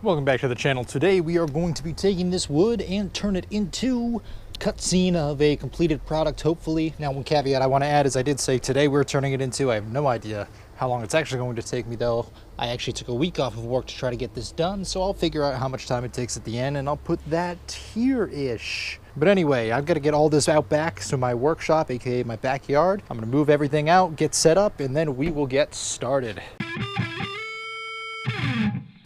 Welcome back to the channel. Today we are going to be taking this wood and turn it into cutscene of a completed product, hopefully. Now, one caveat I want to add is I did say today we're turning it into. I have no idea how long it's actually going to take me, though. I actually took a week off of work to try to get this done, so I'll figure out how much time it takes at the end, and I'll put that here-ish. But anyway, I've got to get all this out back to my workshop, aka my backyard. I'm going to move everything out, get set up, and then we will get started.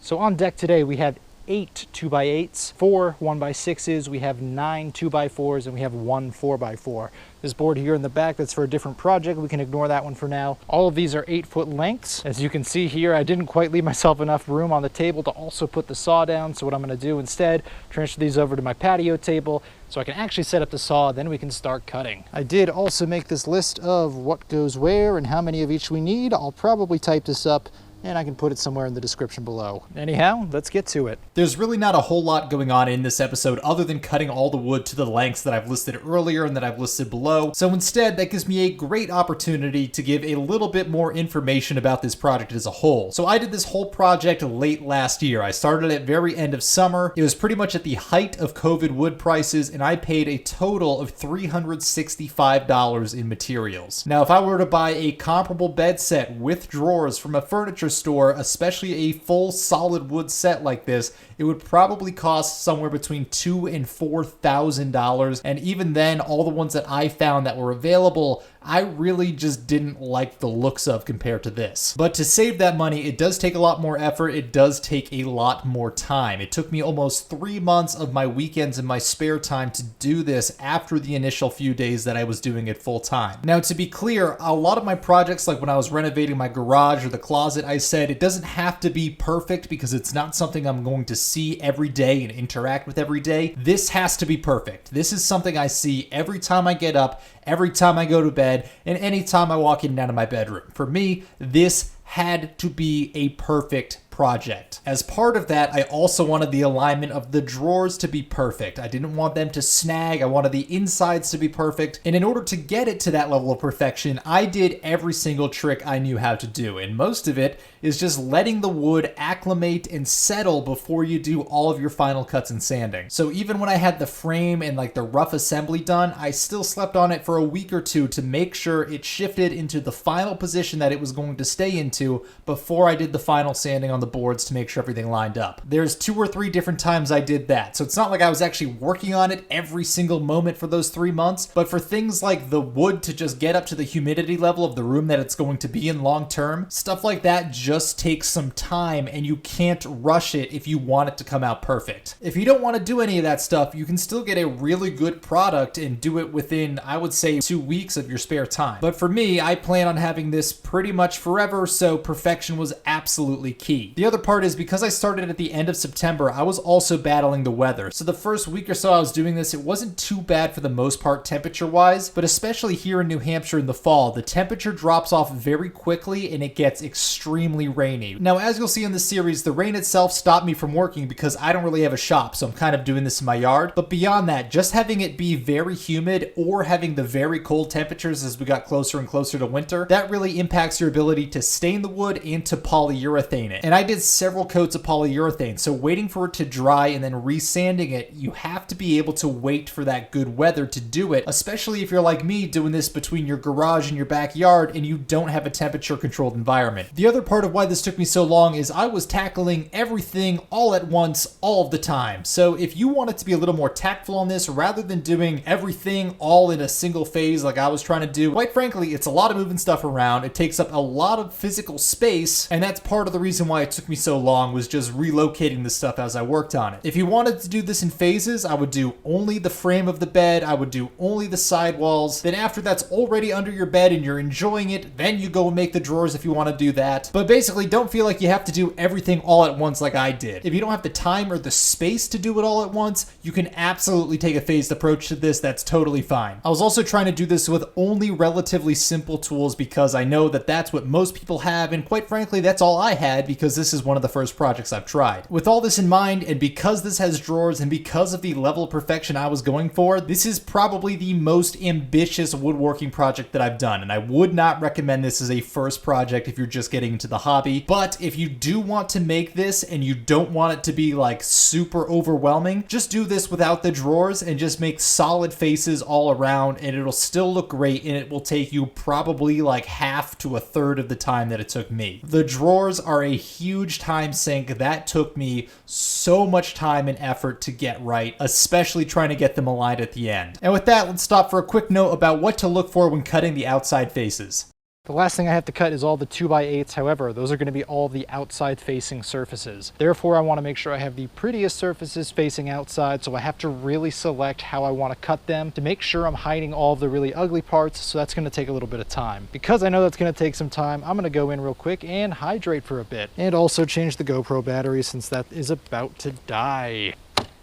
So on deck today, we have 8 2x8s, 4 1x6s, we have 9 2x4s, and we have 1 4x4. This board here in the back, that's for a different project. We can ignore that one for now. All of these are 8-foot lengths. As you can see here, I didn't quite leave myself enough room on the table to also put the saw down. So what I'm gonna do instead, transfer these over to my patio table so I can actually set up the saw, then we can start cutting. I did also make this list of what goes where and how many of each we need. I'll probably type this up and I can put it somewhere in the description below. Anyhow, let's get to it. There's really not a whole lot going on in this episode other than cutting all the wood to the lengths that I've listed earlier and that I've listed below. So instead, that gives me a great opportunity to give a little bit more information about this project as a whole. So I did this whole project late last year. I started at very end of summer. It was pretty much at the height of COVID wood prices, and I paid a total of $365 in materials. Now, if I were to buy a comparable bed set with drawers from a furniture store, especially a full solid wood set like this, it would probably cost somewhere between $2,000 and $4,000. And even then, all the ones that I found that were available, I really just didn't like the looks of compared to this. But to save that money, it does take a lot more effort. It does take a lot more time. It took me almost 3 months of my weekends and my spare time to do this after the initial few days that I was doing it full time. Now, to be clear, a lot of my projects, like when I was renovating my garage or the closet, I said it doesn't have to be perfect because it's not something I'm going to see every day and interact with every day. This has to be perfect. This is something I see every time I get up, every time I go to bed, and anytime I walk in and out of my bedroom. For me, this had to be a perfect project. As part of that, I also wanted the alignment of the drawers to be perfect. I didn't want them to snag. I wanted the insides to be perfect. And in order to get it to that level of perfection, I did every single trick I knew how to do. And most of it is just letting the wood acclimate and settle before you do all of your final cuts and sanding. So even when I had the frame and like the rough assembly done, I still slept on it for a week or two to make sure it shifted into the final position that it was going to stay into before I did the final sanding on the boards to make sure everything lined up. There's 2 or 3 different times I did that. So it's not like I was actually working on it every single moment for those 3 months, but for things like the wood to just get up to the humidity level of the room that it's going to be in long term, stuff like that just takes some time and you can't rush it if you want it to come out perfect. If you don't want to do any of that stuff, you can still get a really good product and do it within, I would say, 2 weeks of your spare time. But for me, I plan on having this pretty much forever, so perfection was absolutely key. The other part is because I started at the end of September, I was also battling the weather. So the first week or so I was doing this, it wasn't too bad for the most part temperature-wise, but especially here in New Hampshire in the fall, the temperature drops off very quickly and it gets extremely rainy. Now, as you'll see in the series, the rain itself stopped me from working because I don't really have a shop, so I'm kind of doing this in my yard. But beyond that, just having it be very humid or having the very cold temperatures as we got closer and closer to winter, that really impacts your ability to stain the wood and to polyurethane it. And I did several coats of polyurethane, so waiting for it to dry and then resanding it, you have to be able to wait for that good weather to do it, especially if you're like me doing this between your garage and your backyard and you don't have a temperature controlled environment. The other part of why this took me so long is I was tackling everything all at once all of the time. So if you wanted to be a little more tactful on this rather than doing everything all in a single phase like I was trying to do, quite frankly, it's a lot of moving stuff around. It takes up a lot of physical space, and that's part of the reason why it took me so long, was just relocating the stuff as I worked on it. If you wanted to do this in phases, I would do only the frame of the bed, I would do only the sidewalls. Then after that's already under your bed and you're enjoying it, then you go and make the drawers if you want to do that. But basically, don't feel like you have to do everything all at once like I did. If you don't have the time or the space to do it all at once, you can absolutely take a phased approach to this. That's totally fine. I was also trying to do this with only relatively simple tools because I know that that's what most people have, and quite frankly, that's all I had because this is one of the first projects I've tried. With all this in mind, and because this has drawers and because of the level of perfection I was going for, this is probably the most ambitious woodworking project that I've done, and I would not recommend this as a first project if you're just getting into the hobby. hobby. But if you do want to make this and you don't want it to be like super overwhelming, just do this without the drawers and just make solid faces all around, and it'll still look great, and it will take you probably like half to a third of the time that it took me. The drawers are a huge time sink. That took me so much time and effort to get right, especially trying to get them aligned at the end. And with that, let's stop for a quick note about what to look for when cutting the outside faces. The last thing I have to cut is all the 2x8s. However, those are going to be all the outside facing surfaces. Therefore, I want to make sure I have the prettiest surfaces facing outside, so I have to really select how I want to cut them to make sure I'm hiding all of the really ugly parts, so that's going to take a little bit of time. Because I know that's going to take some time, I'm going to go in real quick and hydrate for a bit. And also change the GoPro battery since that is about to die.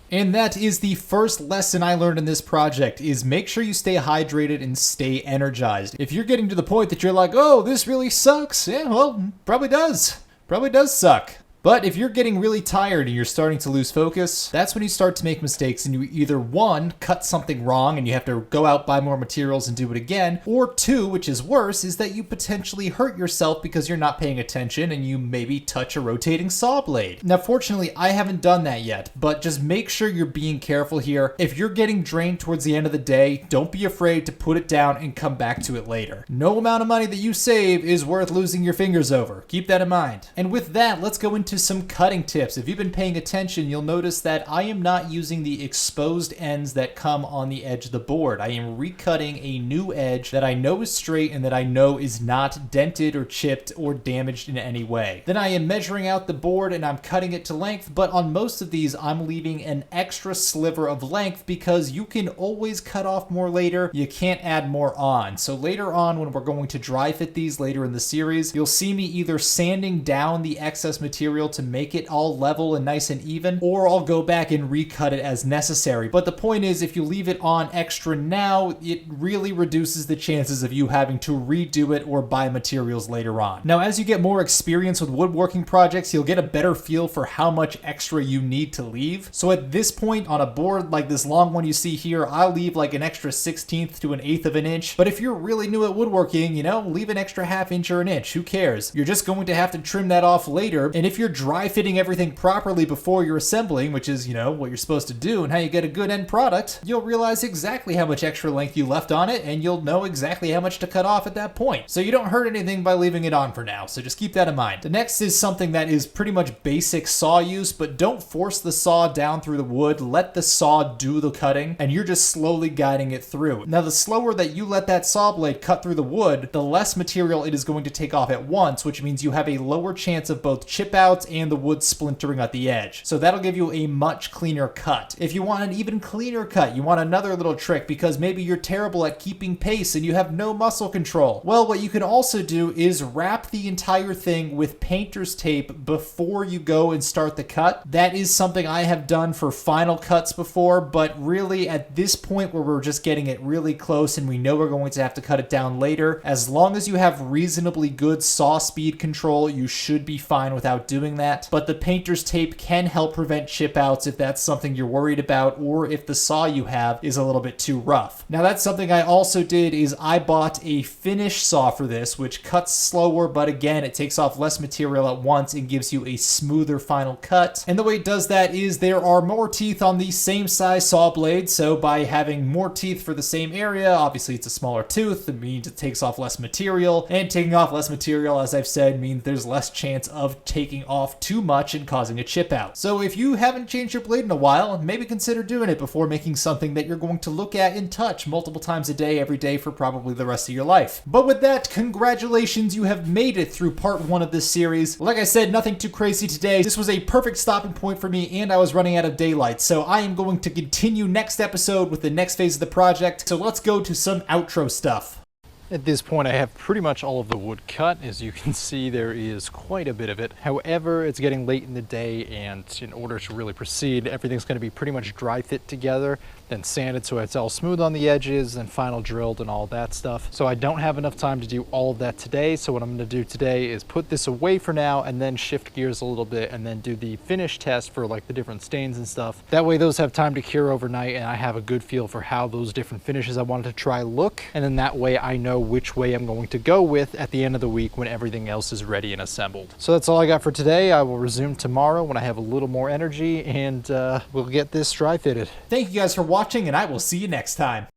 And that is the first lesson I learned in this project, is make sure you stay hydrated and stay energized. If you're getting to the point that you're like, oh, this really sucks, yeah, well, probably does. Probably does suck. But if you're getting really tired and you're starting to lose focus, that's when you start to make mistakes and you either, one, cut something wrong and you have to go out, buy more materials and do it again, or two, which is worse, is that you potentially hurt yourself because you're not paying attention and you maybe touch a rotating saw blade. Now, fortunately, I haven't done that yet, but just make sure you're being careful here. If you're getting drained towards the end of the day, don't be afraid to put it down and come back to it later. No amount of money that you save is worth losing your fingers over. Keep that in mind. And with that, let's go into some cutting tips. If you've been paying attention, you'll notice that I am not using the exposed ends that come on the edge of the board. I am recutting a new edge that I know is straight and that I know is not dented or chipped or damaged in any way. Then I am measuring out the board and I'm cutting it to length, but on most of these I'm leaving an extra sliver of length because you can always cut off more later. You can't add more on. So later on, when we're going to dry fit these later in the series, you'll see me either sanding down the excess material to make it all level and nice and even, or I'll go back and recut it as necessary. But the point is, if you leave it on extra now, it really reduces the chances of you having to redo it or buy materials later on. Now, as you get more experience with woodworking projects, you'll get a better feel for how much extra you need to leave. So at this point, on a board like this long one you see here, I'll leave like an extra 1/16 to an 1/8 of an inch. But if you're really new at woodworking, you know, leave an extra 1/2 inch or an inch. Who cares? You're just going to have to trim that off later. And if you're dry fitting everything properly before you're assembling, which is, you know, what you're supposed to do and how you get a good end product, you'll realize exactly how much extra length you left on it and you'll know exactly how much to cut off at that point. So you don't hurt anything by leaving it on for now, so just keep that in mind. The next is something that is pretty much basic saw use, but don't force the saw down through the wood. Let the saw do the cutting and you're just slowly guiding it through. Now, the slower that you let that saw blade cut through the wood, the less material it is going to take off at once, which means you have a lower chance of both chip outs and the wood splintering at the edge. So that'll give you a much cleaner cut. If you want an even cleaner cut, you want another little trick because maybe you're terrible at keeping pace and you have no muscle control. Well, what you can also do is wrap the entire thing with painter's tape before you go and start the cut. That is something I have done for final cuts before, but really at this point where we're just getting it really close and we know we're going to have to cut it down later, as long as you have reasonably good saw speed control, you should be fine without doing that. But the painter's tape can help prevent chip outs if that's something you're worried about, or if the saw you have is a little bit too rough. Now, that's something I also did, is I bought a finish saw for this, which cuts slower, but again, it takes off less material at once and gives you a smoother final cut. And the way it does that is there are more teeth on the same size saw blade, so by having more teeth for the same area, obviously it's a smaller tooth, it means it takes off less material, and taking off less material, as I've said, means there's less chance of taking off too much and causing a chip out. So if you haven't changed your blade in a while, maybe consider doing it before making something that you're going to look at and touch multiple times a day, every day for probably the rest of your life. But with that, congratulations, you have made it through part 1 of this series. Like I said, nothing too crazy today. This was a perfect stopping point for me and I was running out of daylight, so I am going to continue next episode with the next phase of the project. So let's go to some outro stuff. At this point, I have pretty much all of the wood cut. As you can see, there is quite a bit of it. However, it's getting late in the day, and in order to really proceed, everything's going to be pretty much dry fit together, then sanded so it's all smooth on the edges, and final drilled and all that stuff. So I don't have enough time to do all of that today, so what I'm going to do today is put this away for now and then shift gears a little bit and then do the finish test for like the different stains and stuff. That way those have time to cure overnight and I have a good feel for how those different finishes I wanted to try look, and then that way I know know which way I'm going to go with at the end of the week when everything else is ready and assembled. So that's all I got for today. I will resume tomorrow when I have a little more energy, and we'll get this dry fitted. Thank you guys for watching, and I will see you next time.